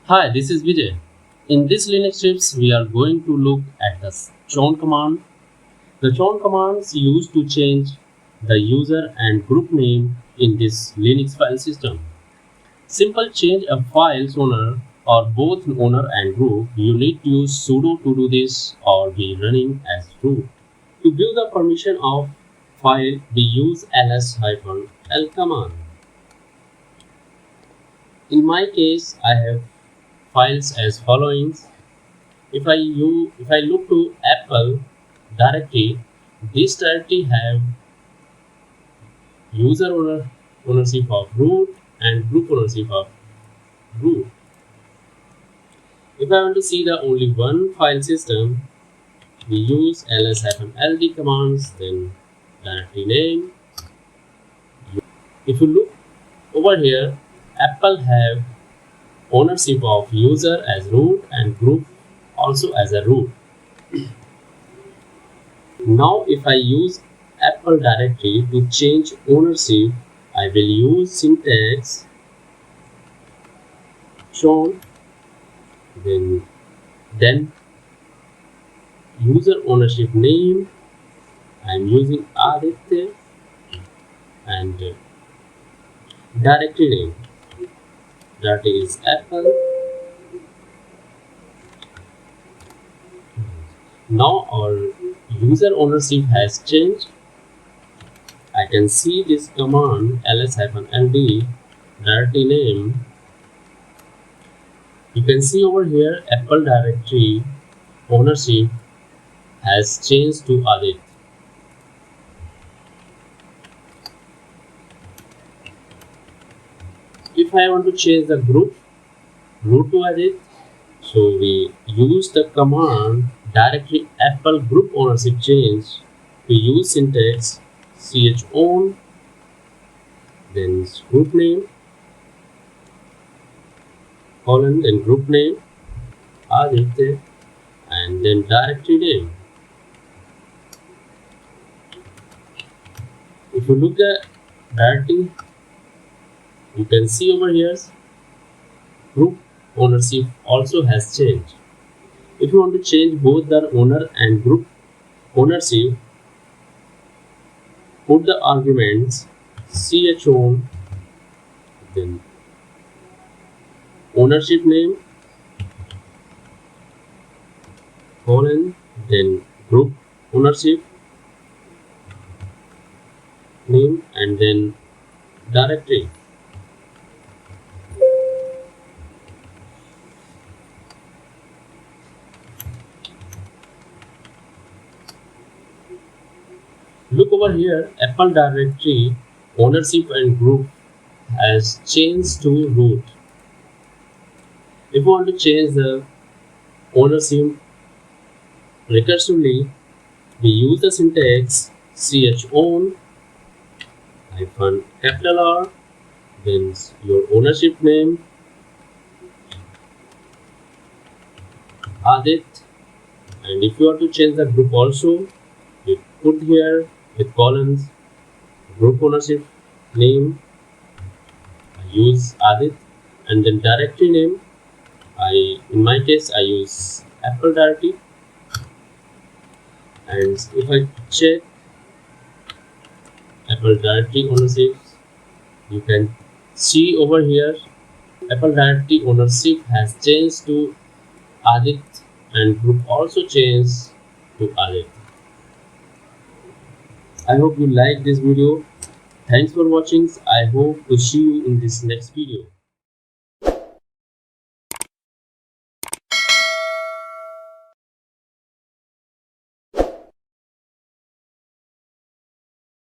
Hi, this is Vijay. In this Linux tips, we are going to look at the chown command. The chown command is used to change the user and group name in this Linux file system. Simple change a file's owner or both owner and group. You need to use sudo to do this or be running as root. To view the permission of file, we use ls-l command. In my case, I have files as following. If I look to Apple directory, this directory have ownership of root and group ownership of root. If I want to see the only one file system, we use ls-ld commands, then directory name. If you look over here, Apple have ownership of user as root and group also as a root. Now if I use Apple directory to change ownership, I will use syntax chown, then user ownership name. I am using Aditya and directory name, that is Apple. Now our user ownership has changed. I can see this command ls-ld directory name. You can see over here Apple directory ownership has changed to Adit. If I want to change the group root to Adit, so we use the command directory Apple group ownership change. We use syntax chown, then group name, colon, then group name, Aditya, and then directory name. If you look at directory, you can see over here group ownership also has changed. If you want to change both the owner and group ownership, put the arguments chown, then ownership name, colon, then group ownership name, and then directory. Look over here, Apple directory ownership and group has changed to root. If you want to change the ownership recursively, we use the syntax chown hyphen capital R, then your ownership name Adit, and if you want to change the group also, you put here with colons group ownership name, I use Adit, and then directory name, in my case I use Apple directory. And if I check Apple directory ownership, you can see over here Apple directory ownership has changed to Adit and group also changed to Adit. I hope you like this video. Thanks for watching. I hope to see you in this next video.